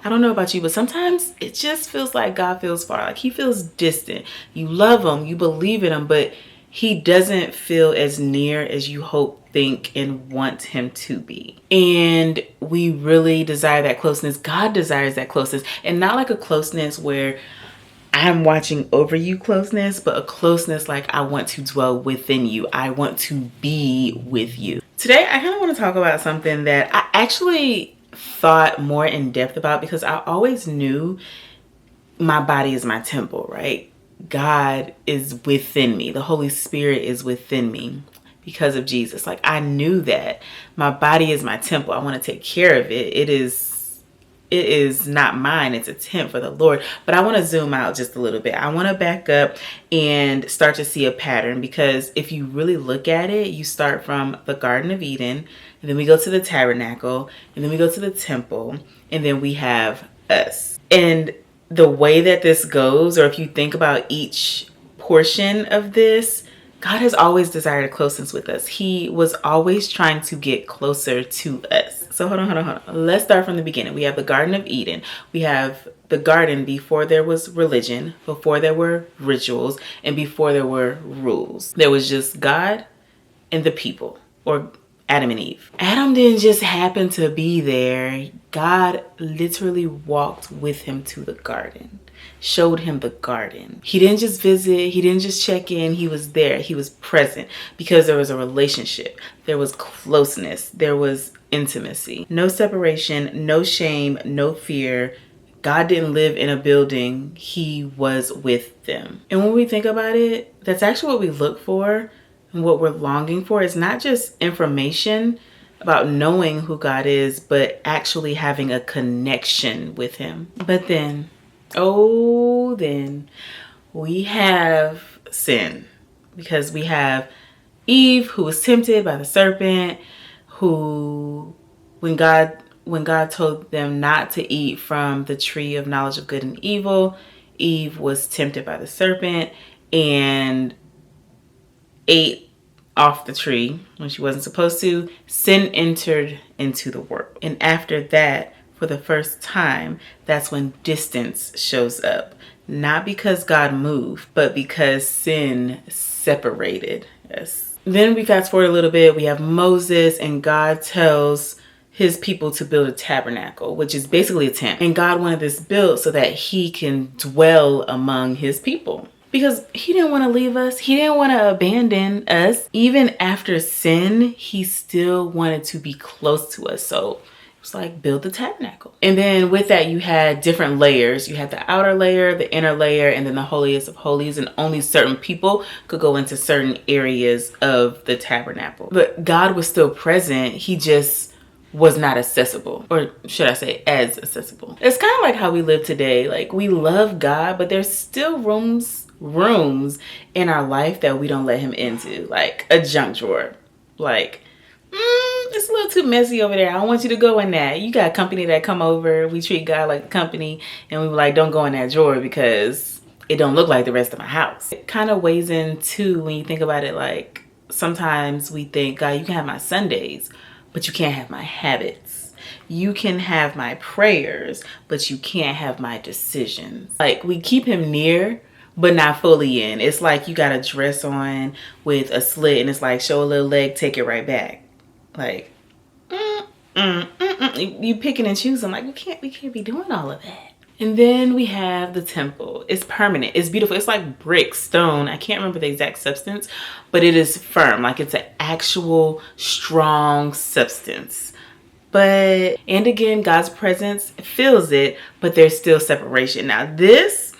I don't know about you, but sometimes it just feels like God feels far. Like he feels distant. You love him, you believe in him, but he doesn't feel as near as you hope, think, and want him to be. And we really desire that closeness. God desires that closeness. And not like a closeness where I'm watching over you closeness, but a closeness like I want to dwell within you. I want to be with you. Today, I kind of want to talk about something that I actually thought more in depth about, because I always knew my body is my temple, right? God is within me. The Holy Spirit is within me because of Jesus. Like I knew that my body is my temple. I want to take care of it. It is not mine. It's a tent for the Lord. But I want to zoom out just a little bit. I want to back up and start to see a pattern, because if you really look at it, you start from the Garden of Eden, and then we go to the tabernacle, and then we go to the temple, and then we have us. And the way that this goes, or if you think about each portion of this, God has always desired a closeness with us. He was always trying to get closer to us. So hold on. Let's start from the beginning. We have the Garden of Eden. We have the garden before there was religion, before there were rituals, and before there were rules. There was just God and the people, or Adam and Eve. Adam didn't just happen to be there. God literally walked with him to the garden, showed him the garden. He didn't just visit. He didn't just check in. He was there. He was present, because there was a relationship. There was closeness. There was intimacy. No separation, no shame, no fear. God didn't live in a building. He was with them. And when we think about it, that's actually what we look for. And what we're longing for is not just information about knowing who God is, but actually having a connection with him. But then, then we have sin, because we have Eve, who was tempted by the serpent, who, when God told them not to eat from the tree of knowledge of good and evil, Eve was tempted by the serpent and ate off the tree when she wasn't supposed to. Sin entered into the world. And after that, for the first time, that's when distance shows up. Not because God moved, but because sin separated us. Then we fast forward a little bit. We have Moses, and God tells his people to build a tabernacle, which is basically a tent. And God wanted this built so that he can dwell among his people, because he didn't want to leave us. He didn't want to abandon us. Even after sin, he still wanted to be close to us. So it was like, build the tabernacle. And then with that, you had different layers. You had the outer layer, the inner layer, and then the holiest of holies. And only certain people could go into certain areas of the tabernacle. But God was still present. He just was not accessible, or should I say as accessible. It's kind of like how we live today. Like, we love God, but there's still rooms in our life that we don't let him into, like a junk drawer. Like, it's a little too messy over there. I don't want you to go in that. You got company that come over. We treat God like a company, and we were like, don't go in that drawer because it don't look like the rest of my house. It kind of weighs in too when you think about it. Like, sometimes we think, God, you can have my Sundays, but you can't have my habits. You can have my prayers, but you can't have my decisions. Like, we keep him near, but not fully in. It's like you got a dress on with a slit, and it's like, show a little leg, take it right back. Like, you picking and choosing. Like, we can't be doing all of that. And then we have the temple. It's permanent. It's beautiful. It's like brick, stone. I can't remember the exact substance, but it is firm. Like, it's an actual strong substance. And again, God's presence fills it, but there's still separation. Now, this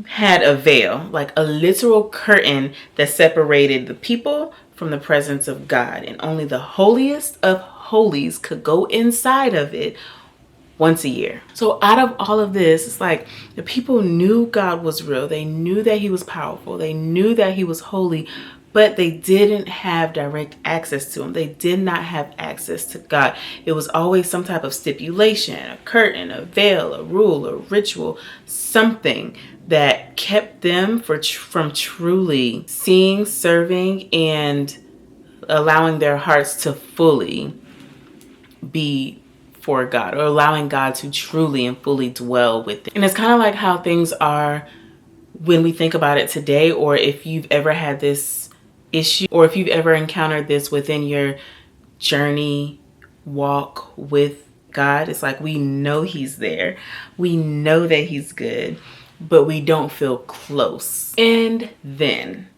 had a veil, like a literal curtain that separated the people from the presence of God. And only the holiest of holies could go inside of it once a year. So out of all of this, it's like the people knew God was real. They knew that he was powerful. They knew that he was holy, but they didn't have direct access to him. They did not have access to God. It was always some type of stipulation, a curtain, a veil, a rule, a ritual, something that kept them from truly seeing, serving, and allowing their hearts to fully be for God, or allowing God to truly and fully dwell with it. And it's kind of like how things are when we think about it today, or if you've ever had this issue, or if you've ever encountered this within your journey walk with God. It's like we know he's there. We know that he's good, but we don't feel close. And then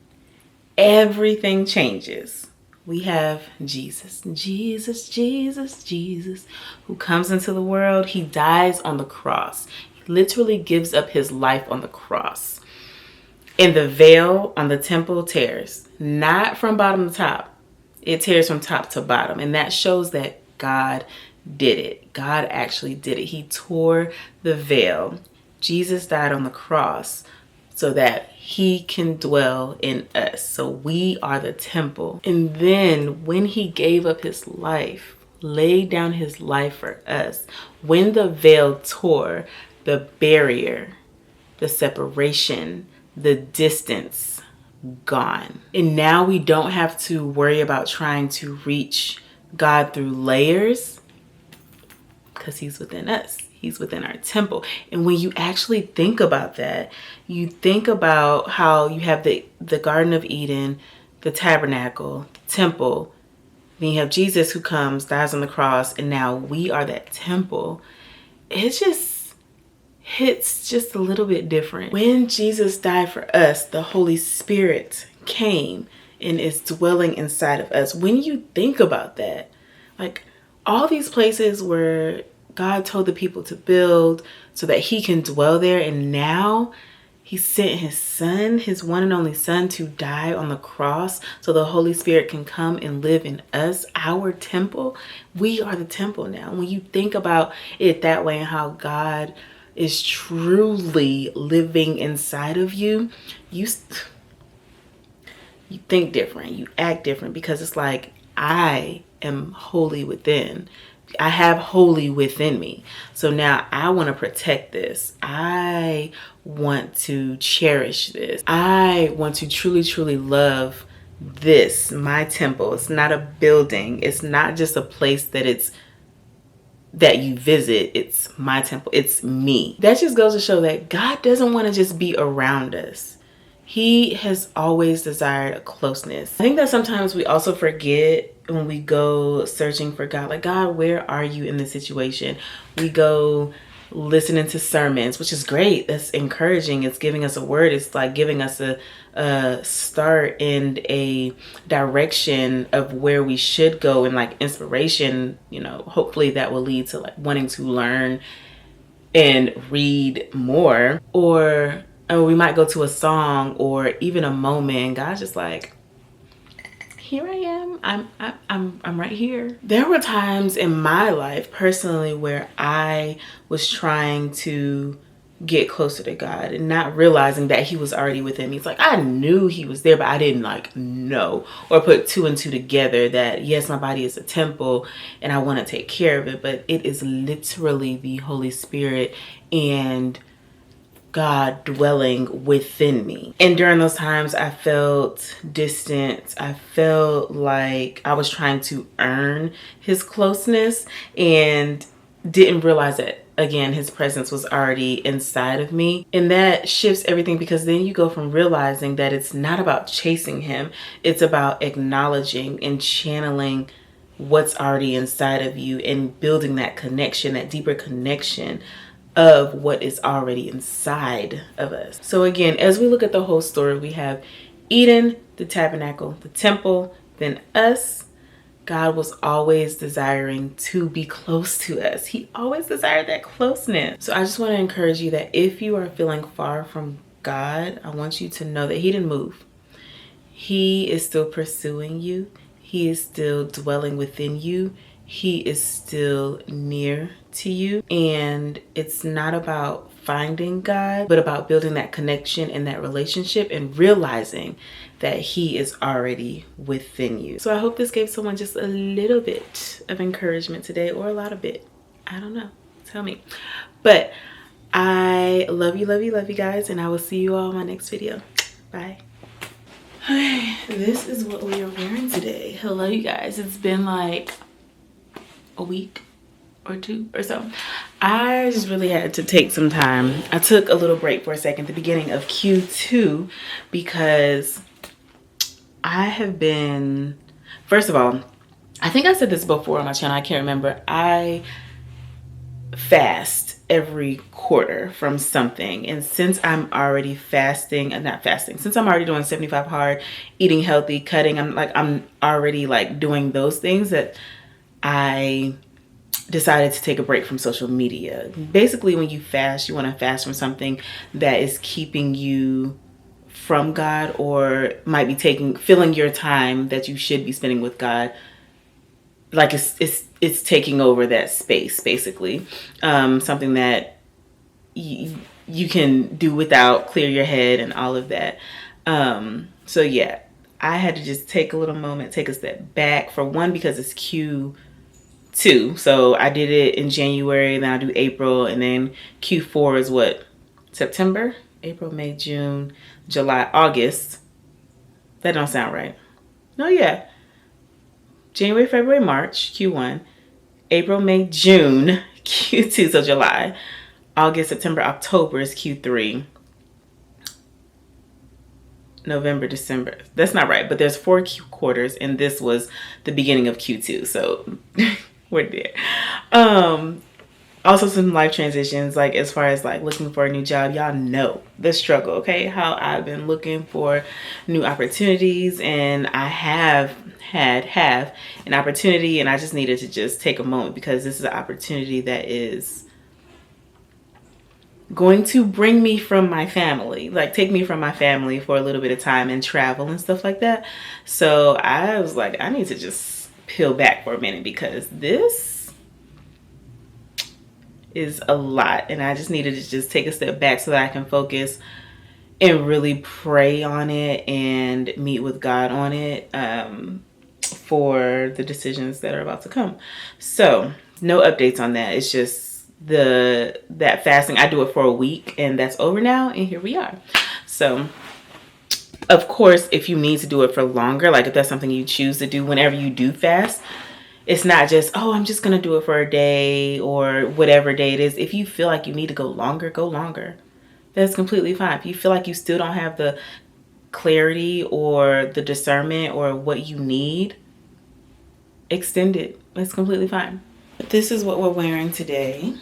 everything changes. We have Jesus, Jesus, Jesus, Jesus, who comes into the world. He dies on the cross. He literally gives up his life on the cross. And the veil on the temple tears, not from bottom to top. It tears from top to bottom. And that shows that God did it. God actually did it. He tore the veil. Jesus died on the cross so that he can dwell in us. So we are the temple. And then when he gave up his life, laid down his life for us, when the veil tore, the barrier, the separation, the distance, gone. And now we don't have to worry about trying to reach God through layers, because he's within us. He's within our temple. And when you actually think about that, you think about how you have the Garden of Eden, the tabernacle, the temple. Then you have Jesus who comes, dies on the cross, and now we are that temple. It just hits just a little bit different. When Jesus died for us, the Holy Spirit came and is dwelling inside of us. When you think about that, like all these places where God told the people to build so that he can dwell there, and now he sent his son, his one and only son, to die on the cross so the Holy Spirit can come and live in us, our temple. We are the temple now. When you think about it that way and how God is truly living inside of you, you think different, you act different, because it's like, I am holy within. I have holy within me. So now I want to protect this. I want to cherish this. I want to truly, truly love this, my temple. It's not a building. It's not just a place that you visit. It's my temple. It's me. That just goes to show that God doesn't want to just be around us. He has always desired a closeness. I think that sometimes we also forget when we go searching for God, like, God, where are you in this situation? We go listening to sermons, which is great. That's encouraging. It's giving us a word. It's like giving us a start and a direction of where we should go, and like inspiration, you know, hopefully that will lead to like wanting to learn and read more. Or we might go to a song or even a moment, and God's just like, here I am. I'm right here. There were times in my life personally where I was trying to get closer to God and not realizing that he was already within me. It's like I knew he was there, but I didn't like know or put two and two together that yes, my body is a temple and I want to take care of it, but it is literally the Holy Spirit and God dwelling within me. And during those times I felt distant. I felt like I was trying to earn his closeness and didn't realize that, again, his presence was already inside of me. And that shifts everything, because then you go from realizing that it's not about chasing him. It's about acknowledging and channeling what's already inside of you and building that connection, that deeper connection of what is already inside of us. So again, as we look at the whole story, we have Eden, the tabernacle, the temple, then us. God was always desiring to be close to us. He always desired that closeness. So I just want to encourage you that if you are feeling far from God, I want you to know that he didn't move. He is still pursuing you. He is still dwelling within you. He is still near to you. And it's not about finding God, but about building that connection and that relationship and realizing that he is already within you. So I hope this gave someone just a little bit of encouragement today, or a lot of it. I don't know. Tell me. But I love you, love you, love you guys. And I will see you all in my next video. Bye. Okay, this is what we are wearing today. Hello, you guys. It's been like a week or 2 or so. I just really had to take some time. I took a little break for a second, the beginning of Q2, because I have been, first of all, I think I said this before on my channel, I can't remember. I fast every quarter from something, and since I'm already fasting, since I'm already doing 75 hard, eating healthy, cutting, I'm already like doing those things, that I decided to take a break from social media. Basically, when you fast, you want to fast from something that is keeping you from God, or might be filling your time that you should be spending with God, like it's taking over that space, basically. Something that you can do without, clear your head and all of that. So yeah, I had to just take a little moment, take a step back, for one, because it's Q2. So I did it in January, then I'll do April, and then Q4 is what? September? April, May, June, July, August. That don't sound right. No, yeah. January, February, March, Q1. April, May, June, Q2, so July. August, September, October is Q3. November, December. That's not right, but there's 4 Q quarters, and this was the beginning of Q2, so we're there. Also some life transitions, like as far as like looking for a new job. Y'all know the struggle, okay? How I've been looking for new opportunities, and I have an opportunity, and I just needed to just take a moment, because this is an opportunity that is going to bring me from my family, like take me from my family for a little bit of time and travel and stuff like that. So I was like, I need to just peel back for a minute, because this is a lot, and I just needed to just take a step back so that I can focus and really pray on it and meet with God on it, for the decisions that are about to come. So no updates on that. It's just that fasting, I do it for a week, and that's over now, and here we are. So of course, if you need to do it for longer, like if that's something you choose to do whenever you do fast, it's not just, oh, I'm just going to do it for a day or whatever day it is. If you feel like you need to go longer, go longer. That's completely fine. If you feel like you still don't have the clarity or the discernment or what you need, extend it. That's completely fine. This is what we're wearing today.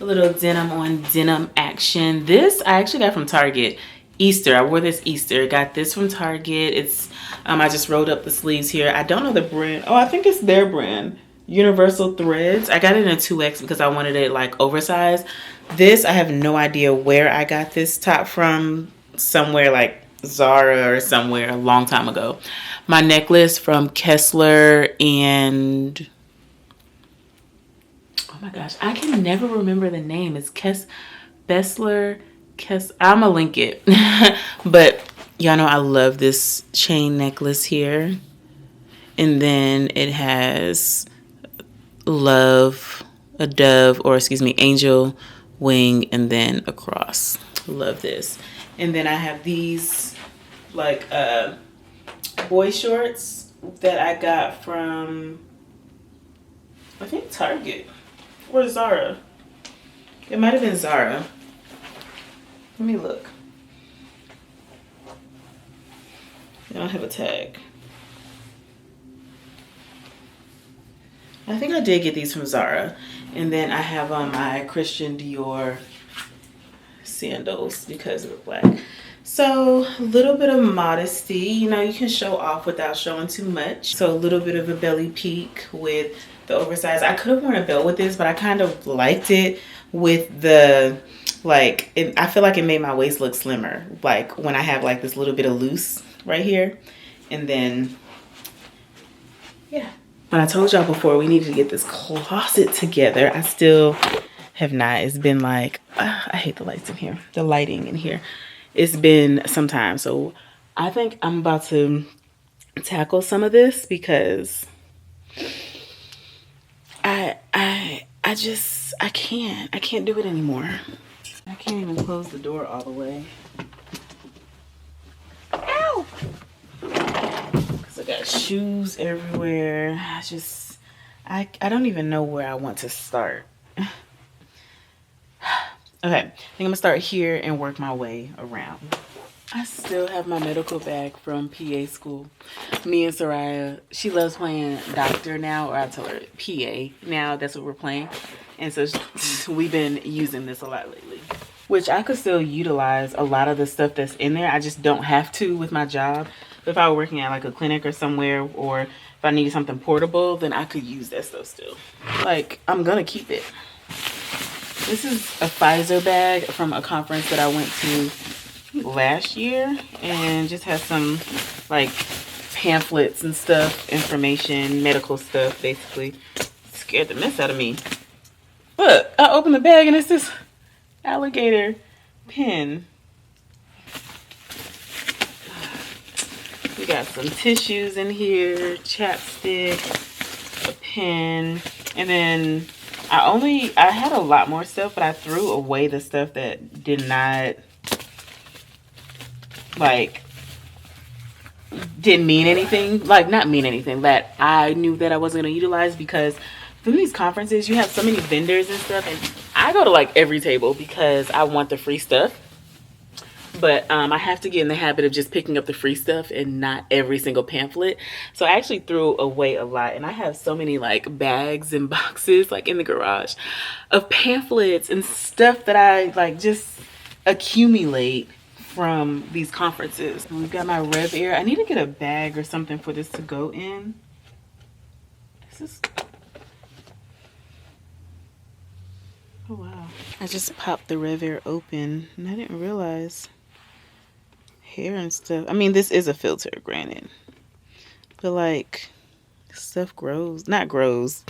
A little denim on denim action. This I actually got from Target. Easter. I wore this Easter. Got this from Target. It's I just rolled up the sleeves here. I don't know the brand. Oh, I think it's their brand. Universal Threads. I got it in a 2X because I wanted it like oversized. This, I have no idea where I got this top from. Somewhere like Zara or somewhere a long time ago. My necklace from Kessler, and oh my gosh, I can never remember the name. It's Bessler. I'm gonna link it. But y'all know I love this chain necklace here, and then it has love, a dove, or excuse me, angel wing, and then a cross. Love this. And then I have these like boy shorts that I got from, I think, Target or Zara. It might have been Zara. Let me look. I don't have a tag. I think I did get these from Zara. And then I have on my Christian Dior sandals because they're black. So a little bit of modesty. You know, you can show off without showing too much. So a little bit of a belly peek with the oversized. I could have worn a belt with this, but I kind of liked it with the, like, I feel like it made my waist look slimmer. Like when I have like this little bit of loose right here. And then, yeah. When I told y'all before we needed to get this closet together, I still have not. It's been like, I hate the lights in here. The lighting in here. It's been some time. So I think I'm about to tackle some of this because I can't do it anymore. I can't even close the door all the way. Ow! Because I got shoes everywhere. I don't even know where I want to start. Okay, I think I'm gonna start here and work my way around. I still have my medical bag from PA school. Me and Soraya, she loves playing doctor now, or I tell her PA now, that's what we're playing. And so we've been using this a lot lately, which I could still utilize a lot of the stuff that's in there. I just don't have to with my job. If I were working at like a clinic or somewhere, or if I needed something portable, then I could use that stuff still. Like, I'm gonna keep it. This is a Pfizer bag from a conference that I went to last year, and just has some like pamphlets and stuff, information, medical stuff, basically. Scared the mess out of me. Look, I opened the bag and it's this alligator pen. We got some tissues in here, chapstick, a pen, and then I had a lot more stuff, but I threw away the stuff that did not, like, didn't mean anything. Like, not mean anything, that I knew that I wasn't going to utilize, because from these conferences, you have so many vendors and stuff, and I go to, like, every table because I want the free stuff. But I have to get in the habit of just picking up the free stuff and not every single pamphlet. So I actually threw away a lot. And I have so many like bags and boxes like in the garage of pamphlets and stuff that I like just accumulate from these conferences. We've got my Rev Air. I need to get a bag or something for this to go in. This is... Oh wow. I just popped the Rev Air open and I didn't realize hair and stuff. I mean, this is a filter, granted, but like stuff grows, not grows,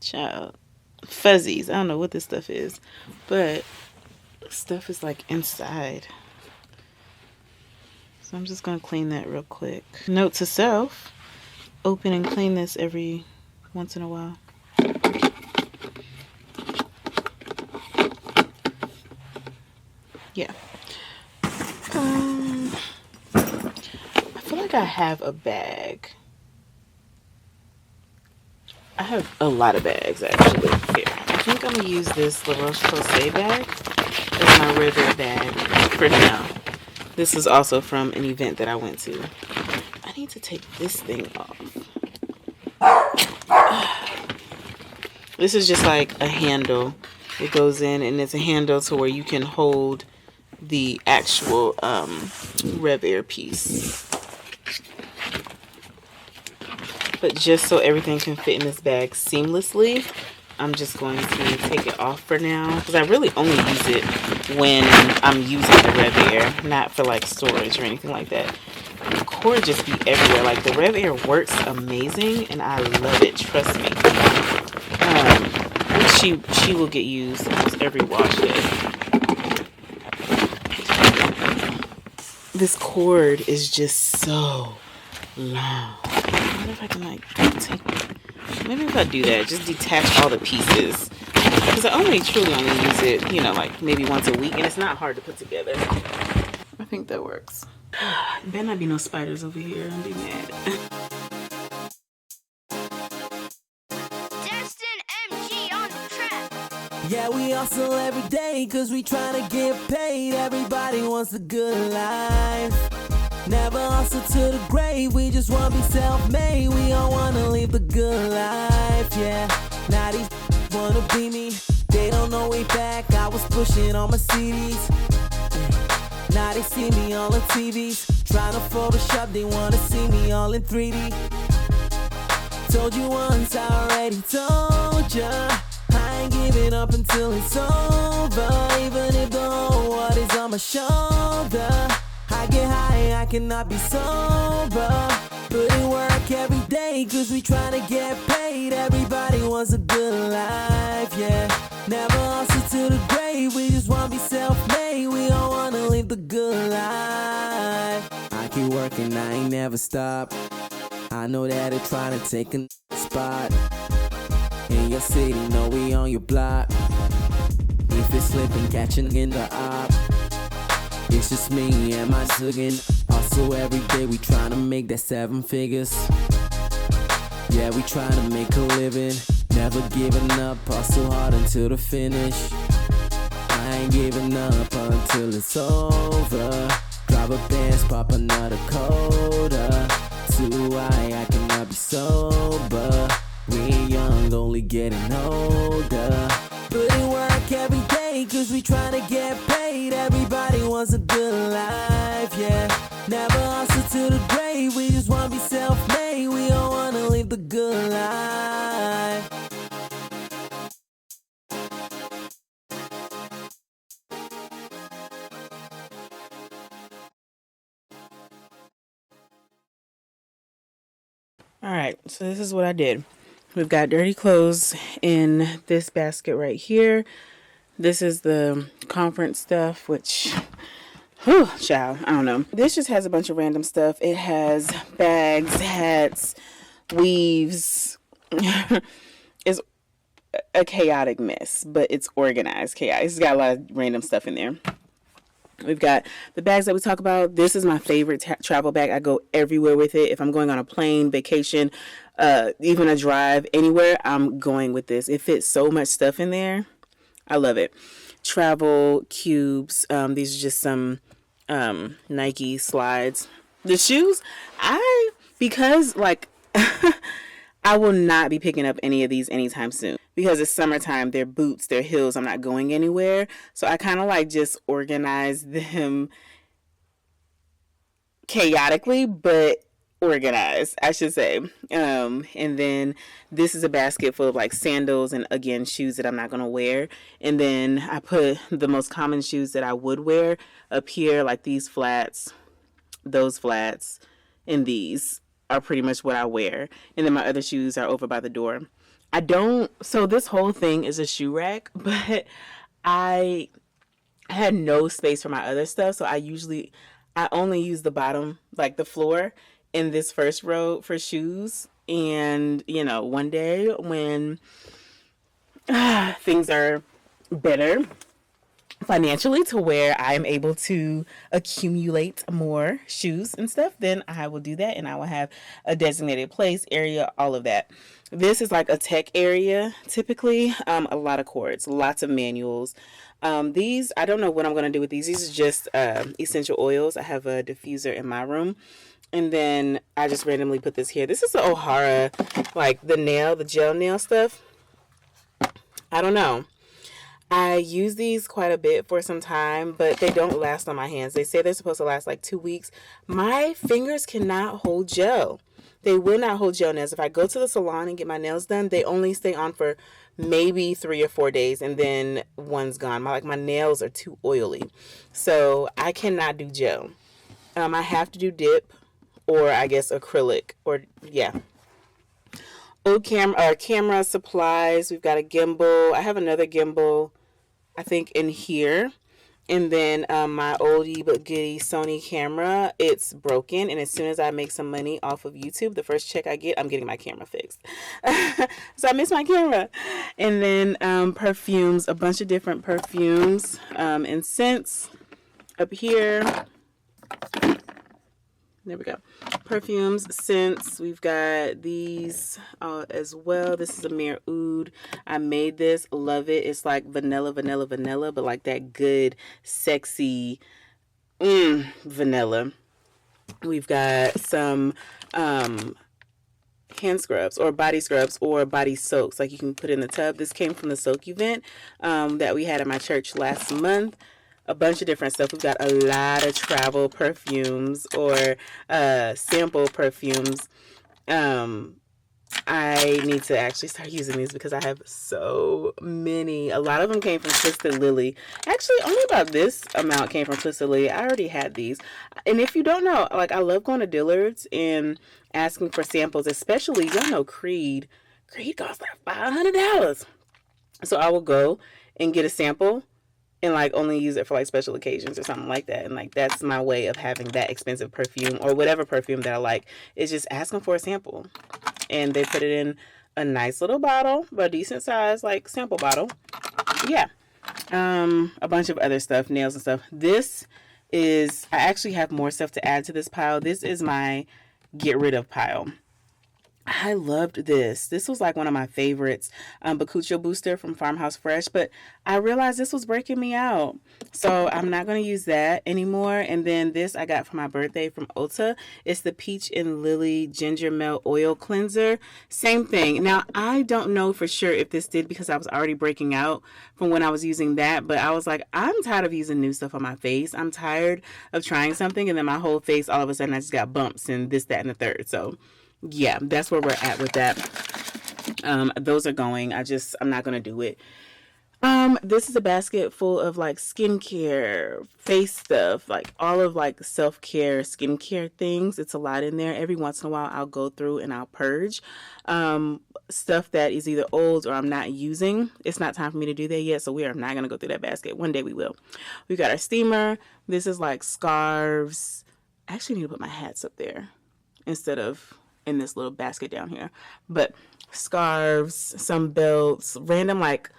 child, fuzzies. I don't know what this stuff is, but stuff is like inside. So I'm just gonna clean that real quick. Note to self: open and clean this every once in a while. Yeah. I feel like I have a bag. I have a lot of bags actually. Here, I think I'm gonna use this La Roche-Posay bag as my river bag for now. This is also from an event that I went to. I need to take this thing off. This is just like a handle. It goes in, and it's a handle to where you can hold the actual Rev Air piece. But just so everything can fit in this bag seamlessly, I'm just going to take it off for now, because I really only use it when I'm using the Rev Air, not for like storage or anything like that. The cord just be everywhere. Like, the Rev Air works amazing and I love it, trust me. She will get used almost every wash day. This cord is just so long. I wonder if I can like maybe if I do that, just detach all the pieces, because I truly only use it, you know, like maybe once a week, and it's not hard to put together. I think that works. Better not be no spiders over here. I'll be mad. Yeah, we hustle every day cause we tryna get paid. Everybody wants a good life. Never hustle to the grave, we just wanna be self-made. We all wanna live the good life, yeah. Now these wanna be me. They don't know way back, I was pushing on my CDs. Now they see me all on TVs. Tryna Photoshop, they wanna see me all in 3D. Told you once, I already told ya, I ain't giving up until it's over. Even if the whole world is on my shoulder, I get high, I cannot be sober. Put in work every day, cause we tryna get paid. Everybody wants a good life, yeah. Never hustle to the grave, we just wanna be self-made. We all wanna live the good life. I keep working, I ain't never stop. I know that they're trying to take a spot in your city, know we on your block. If it's slipping, catching in the op. It's just me and my ziggin'. Also every day we tryna make that 7 figures. Yeah, we trying to make a living, never giving up, hustle hard until the finish. I ain't giving up until it's over. Drive a Benz, pop another coda. Too high, I cannot be sober. We young, only getting older. Put in work every day, cause we tryna get paid. Everybody wants a good life, yeah. Never hustle to the grave, we just wanna be self-made. We don't wanna live the good life. All right, so this is what I did. We've got dirty clothes in this basket right here. This is the conference stuff, which, whew, child, I don't know. This just has a bunch of random stuff. It has bags, hats, weaves. It's a chaotic mess, but it's organized chaos. It's got a lot of random stuff in there. We've got the bags that we talk about. This is my favorite travel bag. I go everywhere with it. If I'm going on a plane, vacation, even a drive, anywhere, I'm going with this. It fits so much stuff in there. I love it. Travel cubes. These are just some Nike slides. The shoes, because like I will not be picking up any of these anytime soon because it's summertime. They're boots, they're heels. I'm not going anywhere. So I kind of like just organize them chaotically, but organized, I should say. And then this is a basket full of like sandals and again, shoes that I'm not going to wear. And then I put the most common shoes that I would wear up here, like these flats, those flats, and these are pretty much what I wear. And then my other shoes are over by the door. So this whole thing is a shoe rack, but I had no space for my other stuff. So I only use the bottom, like the floor in this first row for shoes. And, one day when things are better financially to where I'm able to accumulate more shoes and stuff, then I will do that, and I will have a designated place, area, all of that. This is like a tech area, typically. A lot of cords, lots of manuals. These, I don't know what I'm going to do with these. These are just essential oils. I have a diffuser in my room. And then I just randomly put this here. This is the O'Hara, like the gel nail stuff. I don't know. I use these quite a bit for some time, but they don't last on my hands. They say they're supposed to last like 2 weeks. My fingers cannot hold gel. They will not hold gel nails. If I go to the salon and get my nails done, they only stay on for maybe 3 or 4 days, and then one's gone. My nails are too oily. So I cannot do gel. I have to do dip, or I guess acrylic, or yeah. Old camera supplies. We've got a gimbal. I have another gimbal, I think, in here. And then my oldie but goodie Sony camera. It's broken, and as soon as I make some money off of YouTube, the first check I get, I'm getting my camera fixed. So I miss my camera. And then perfumes, a bunch of different perfumes and scents up here. There we go. Perfumes, scents. We've got these as well. This is a Mere Oud. I made this. Love it. It's like vanilla, but like that good, sexy vanilla. We've got some hand scrubs or body soaks, like you can put in the tub. This came from the soak event that we had at my church last month. A bunch of different stuff. We've got a lot of travel perfumes or sample perfumes. I need to actually start using these because I have so many. A lot of them came from Twisted Lily. Actually, only about this amount came from Twisted Lily. I already had these. And if you don't know, like, I love going to Dillard's and asking for samples, especially, y'all know Creed. Creed costs like $500. So I will go and get a sample and like only use it for like special occasions or something like that. And like that's my way of having that expensive perfume or whatever perfume that I like, is just asking for a sample. And they put it in a nice little bottle, but a decent size like sample bottle. Yeah. A bunch of other stuff, nails and stuff. This is, I actually have more stuff to add to this pile. This is my get rid of pile. I loved this. This was like one of my favorites, Bakucho Booster from Farmhouse Fresh, but I realized this was breaking me out. So I'm not going to use that anymore. And then this I got for my birthday from Ulta. It's the Peach and Lily Ginger Melt Oil Cleanser. Same thing. Now, I don't know for sure if this did because I was already breaking out from when I was using that, but I was like, I'm tired of using new stuff on my face. I'm tired of trying something and then my whole face, all of a sudden, I just got bumps and this, that, and the third. So yeah, that's where we're at with that. Those are going. I'm not gonna do it. This is a basket full of like skincare, face stuff, like all of like self-care, skincare things. It's a lot in there. Every once in a while I'll go through and I'll purge stuff that is either old or I'm not using. It's not time for me to do that yet, so we are not gonna go through that basket. One day we will. We got our steamer. This is like scarves. I actually need to put my hats up there instead of in this little basket down here. But scarves, some belts, random like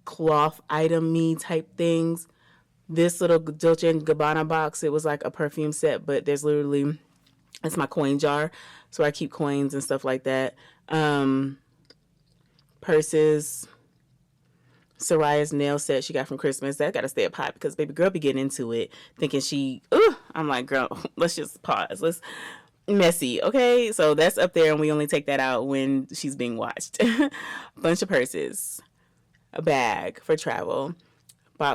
cloth item-y type things. This little Dolce & Gabbana box, it was like a perfume set, but there's literally, it's my coin jar. So I keep coins and stuff like that. Purses, Soraya's nail set she got from Christmas. That got to stay up high because baby girl be getting into it, thinking I'm like, girl, let's just pause. Let's messy, okay? So that's up there and we only take that out when she's being watched. Bunch of purses, a bag for travel,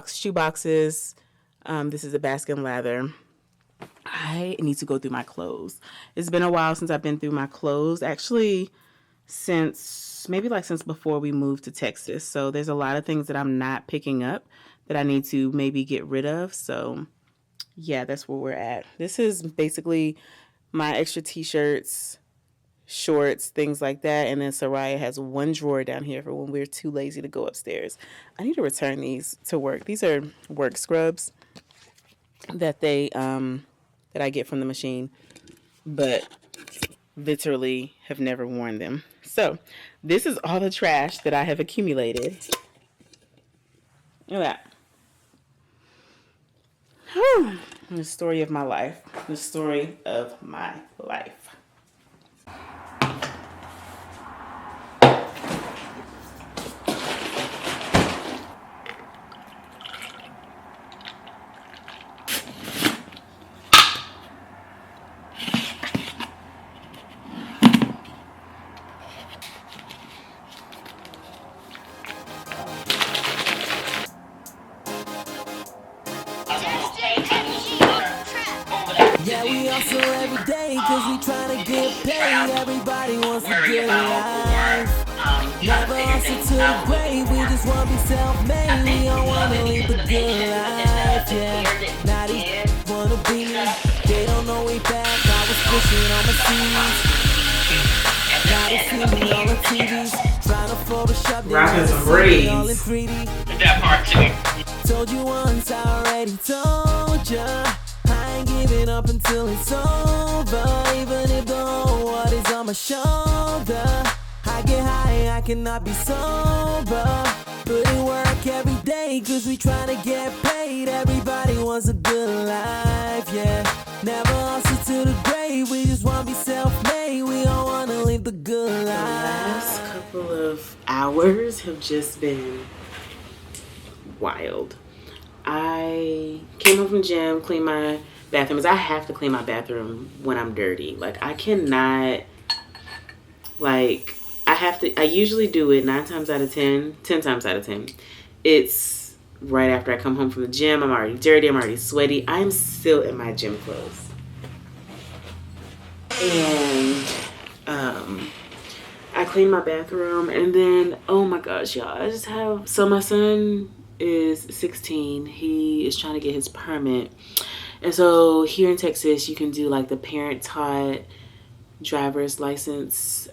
shoe boxes. This is a basket and lather. I need to go through my clothes. It's been a while since I've been through my clothes, actually since before we moved to Texas. So there's a lot of things that I'm not picking up that I need to maybe get rid of. So yeah, that's where we're at. This is basically my extra t-shirts, shorts, things like that. And then Soraya has one drawer down here for when we're too lazy to go upstairs. I need to return these to work. These are work scrubs that that I get from the machine, but literally have never worn them. So this is all the trash that I have accumulated. Look at that. Whew. The story of my life. The story of my life. Yeah, we hustle every day cause we tryna get paid. Everybody wants a good life. Never hustle to the grave, we just wanna be self-made. We don't wanna live the good life, yeah. Now these wanna be me, they don't know we back. I was pushing on my seats. Now they see me on the TVs, trying to Photoshop Rocking some braids. all in 3D. That part too. Told you once, I already told ya. I ain't giving up until it's over. Even if the whole world is on my shoulder, I get high, I cannot be sober. Put in work every day, cause we tryna get paid. Everybody wants a good life, yeah. Never hustle to the grave, we just wanna be self-made. We don't wanna live the good life. The last couple of hours have just been wild. I came home from the gym, cleaned my bathroom. I have to clean my bathroom when I'm dirty. Like, I cannot, like, I usually do it 10 times out of 10. It's right after I come home from the gym. I'm already dirty. I'm already sweaty. I'm still in my gym clothes. And I clean my bathroom. And then, oh my gosh, y'all. So my son is 16. He is trying to get his permit. And so here in Texas, you can do like the parent-taught driver's license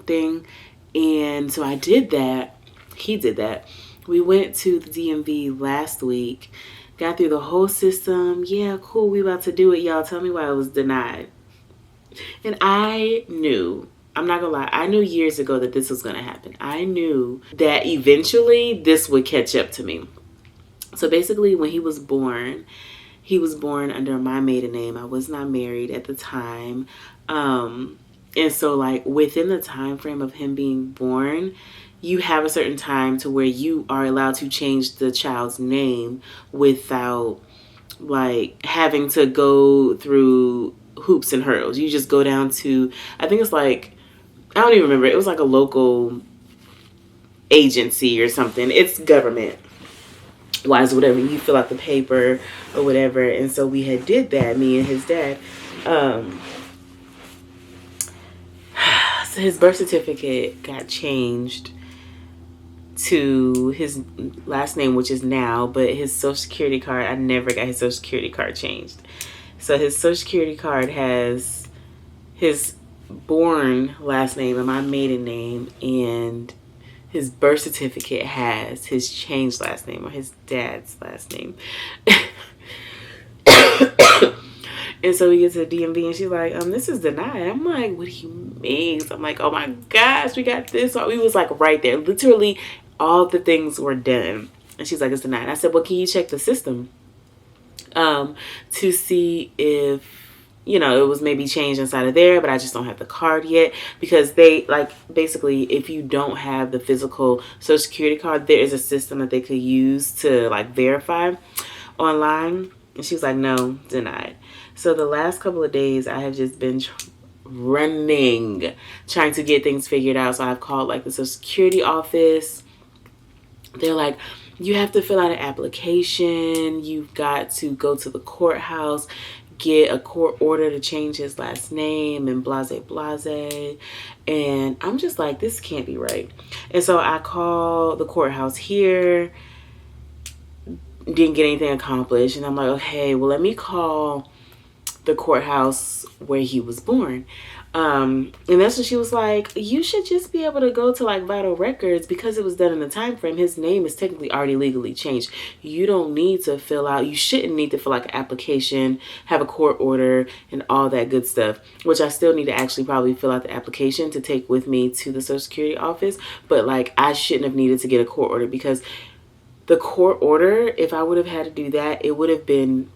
thing. And so I did that. He did that. We went to the DMV last week, got through the whole system. Yeah, cool, we about to do it, y'all. Tell me why it was denied. And I knew, I'm not gonna lie, I knew years ago that this was gonna happen. I knew that eventually this would catch up to me. So basically when he was born under my maiden name. I was not married at the time. And so like within the time frame of him being born, you have a certain time to where you are allowed to change the child's name without like having to go through hoops and hurdles. You just go down to, I think it's like, I don't even remember. It was like a local agency or something. It's government wise, whatever. You fill out the paper or whatever. And so we had did that, me and his dad. So his birth certificate got changed to his last name, which is now, but his social security card, I never got his social security card changed. So his social security card has his born last name and my maiden name, and his birth certificate has his changed last name, or his dad's last name. And so we get to the DMV and she's like, this is denied. I'm like, what do you mean? So I'm like, oh my gosh, we got this. So we was like right there. Literally all the things were done. And she's like, it's denied. I said, well, can you check the system to see if, you know, it was maybe changed inside of there, but I just don't have the card yet. Because they, like, basically, if you don't have the physical social security card, there is a system that they could use to, like, verify online. And she was like, no, denied. So the last couple of days, I have just been running, trying to get things figured out. So I've called, like, the Social Security office. They're like, you have to fill out an application. You've got to go to the courthouse, get a court order to change his last name, and blase blase. And I'm just like, this can't be right. And so I call the courthouse here, didn't get anything accomplished. And I'm like, okay, well, let me call the courthouse where he was born. And that's when she was like, you should just be able to go to like vital records because it was done in the time frame. His name is technically already legally changed. You don't need to fill out, you shouldn't need to fill like an application, have a court order, and all that good stuff, which I still need to actually probably fill out the application to take with me to the Social Security office. But like, I shouldn't have needed to get a court order, because the court order, if I would have had to do that, it would have been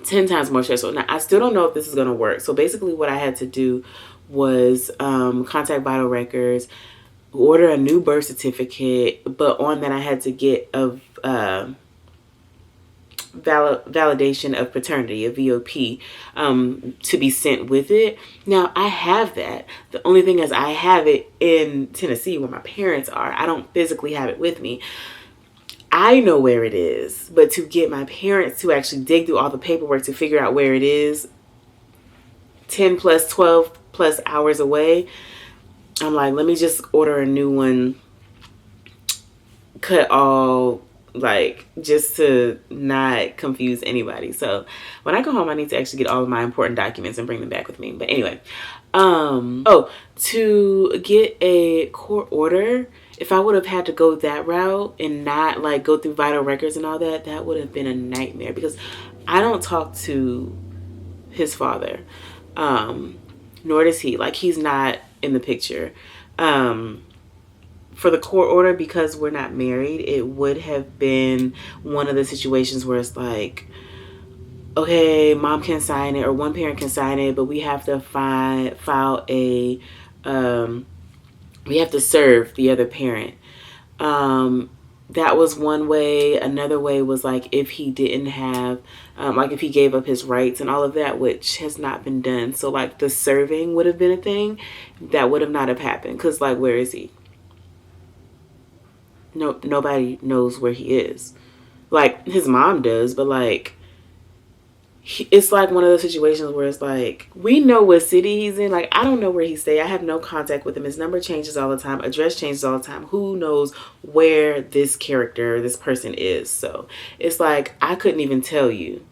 10 times more stressful. Now, I still don't know if this is going to work. So basically what I had to do was contact Vital Records, order a new birth certificate, but on that I had to get a validation of paternity, a VOP, to be sent with it. Now, I have that. The only thing is I have it in Tennessee where my parents are. I don't physically have it with me. I know where it is, but to get my parents to actually dig through all the paperwork to figure out where it is, 10 plus 12 plus hours away, I'm like, let me just order a new one, cut all, like, just to not confuse anybody. So when I go home, I need to actually get all of my important documents and bring them back with me. But anyway, to get a court order, if I would have had to go that route and not like go through Vital Records and all that, that would have been a nightmare, because I don't talk to his father, nor does he. Like, he's not in the picture. For the court order, because we're not married, it would have been one of the situations where it's like, okay, mom can sign it or one parent can sign it, but we have to file a we have to serve the other parent. That was one way. Another way was like if he didn't have, like if he gave up his rights and all of that, which has not been done. So like the serving would have been a thing that would have not have happened. Because like, where is he? No, nobody knows where he is. Like his mom does, but like, it's like one of those situations where it's like, we know what city he's in. Like, I don't know where he stay. I have no contact with him. His number changes all the time. Address changes all the time. Who knows where this character, this person is? So it's like, I couldn't even tell you.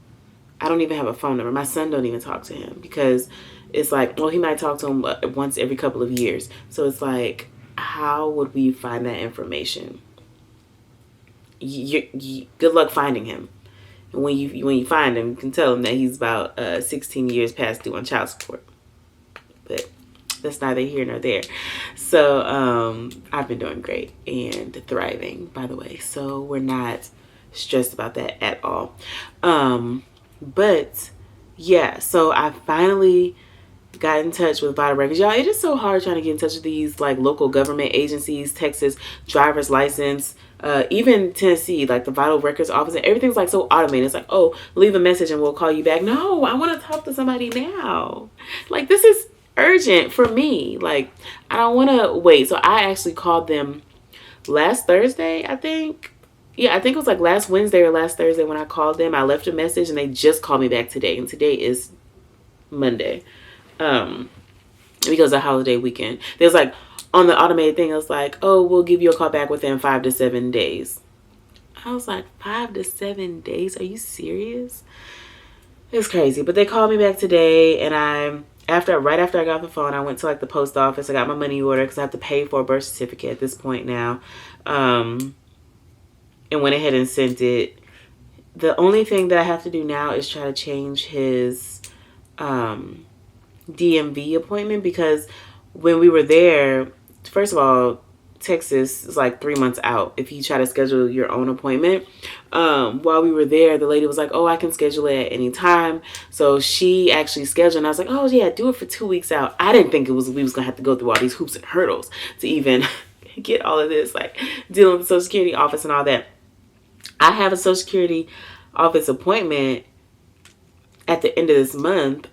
I don't even have a phone number. My son don't even talk to him, because it's like, well, he might talk to him once every couple of years. So it's like, how would we find that information? Good luck finding him. And when you find him, you can tell him that he's about 16 years past due on child support. But that's neither here nor there. So I've been doing great and thriving, by the way. So we're not stressed about that at all. But yeah, so I finally got in touch with Vital Records. Y'all, it is so hard trying to get in touch with these like local government agencies, Texas driver's license, even Tennessee, like the Vital Records office, and everything's like so automated. It's like, oh, leave a message and we'll call you back. No, I want to talk to somebody now. Like, this is urgent for me. Like, I don't want to wait. So I actually called them last Thursday, I think. Yeah, I think it was like last Wednesday or last Thursday when I called them. I left a message and they just called me back today. And today is Monday. Because of holiday weekend. There's like on the automated thing, it was like, oh, we'll give you a call back within 5 to 7 days. I was like, 5 to 7 days? Are you serious? It's crazy. But they called me back today, and right after I got off the phone, I went to like the post office. I got my money order because I have to pay for a birth certificate at this point now. And went ahead and sent it. The only thing that I have to do now is try to change his DMV appointment, because when we were there, first of all, Texas is like 3 months out if you try to schedule your own appointment. While we were there, the lady was like, oh, I can schedule it at any time. So she actually scheduled, and I was like, oh yeah, do it for 2 weeks out. I didn't think we was gonna have to go through all these hoops and hurdles to even get all of this, like dealing with the Social Security office and all that. I have a Social Security office appointment at the end of this month,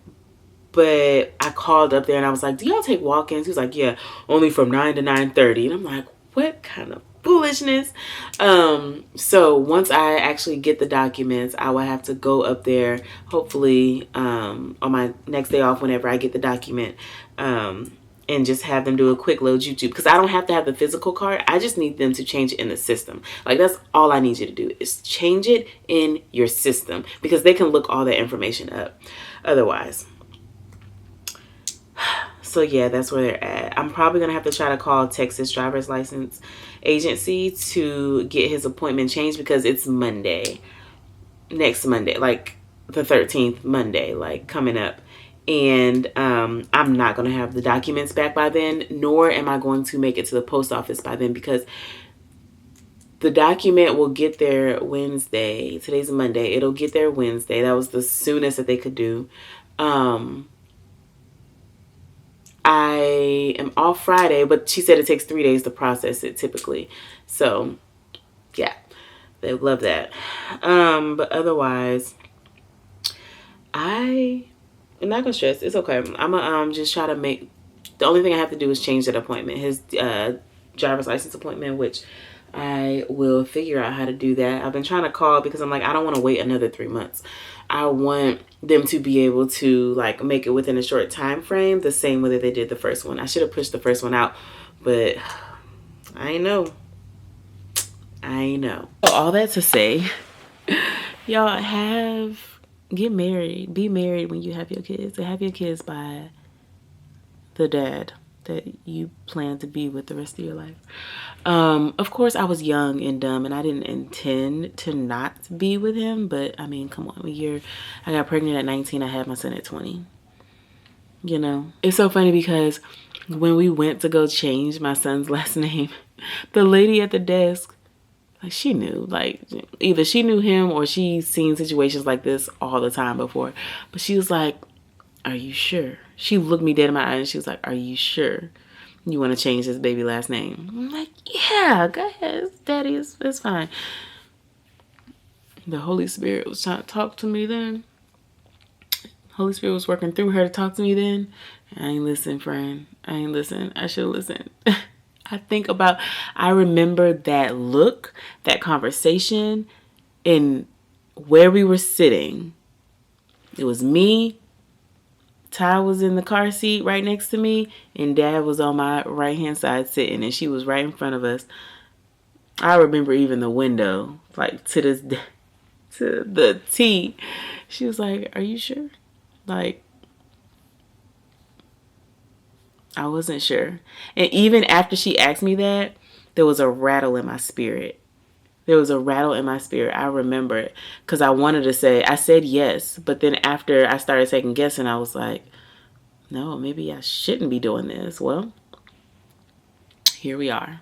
but I called up there and I was like, do y'all take walk-ins? He was like, yeah, only from 9 to 9:30. And I'm like, what kind of foolishness? So once I actually get the documents, I will have to go up there, hopefully on my next day off whenever I get the document, and just have them do a quick load YouTube, because I don't have to have the physical card. I just need them to change it in the system. Like, that's all I need you to do, is change it in your system, because they can look all that information up otherwise. So yeah, that's where they're at. I'm probably gonna have to try to call Texas driver's license agency to get his appointment changed, because it's Monday, next Monday, like the 13th Monday, like coming up. And I'm not going to have the documents back by then, nor am I going to make it to the post office by then, because the document will get there Wednesday. Today's Monday. It'll get there Wednesday. That was the soonest that they could do. I am off Friday, but she said it takes 3 days to process it typically. So yeah, they love that. But otherwise, I'm not gonna stress. It's okay. I'm gonna just try to make, the only thing I have to do is change that appointment, his driver's license appointment, which I will figure out how to do that. I've been trying to call because I'm like, I don't want to wait another 3 months. I want them to be able to like make it within a short time frame, the same way that they did the first one. I should have pushed the first one out, but I know. All that to say, y'all get married. Be married when you have your kids. And have your kids by the dad that you plan to be with the rest of your life. Of course, I was young and dumb, and I didn't intend to not be with him. But I mean, come on, I got pregnant at 19. I had my son at 20. You know, it's so funny because when we went to go change my son's last name, the lady at the desk, like, she knew, like, either she knew him or she's seen situations like this all the time before. But she was like, are you sure? She looked me dead in my eye and she was like, are you sure you want to change this baby last name? I'm like, yeah, go ahead, daddy, it's fine. The Holy Spirit was trying to talk to me then. Holy Spirit was working through her to talk to me then. I ain't listen, friend. I ain't listen. I should listen. I remember that look, that conversation, and where we were sitting. It was me, Ty was in the car seat right next to me, and Dad was on my right hand side sitting, and she was right in front of us. I remember even the window, like to the T. She was like, are you sure? Like, I wasn't sure. And even after she asked me that, there was a rattle in my spirit. I remember it because I said yes. But then after I started second guessing, I was like, no, maybe I shouldn't be doing this. Well, here we are.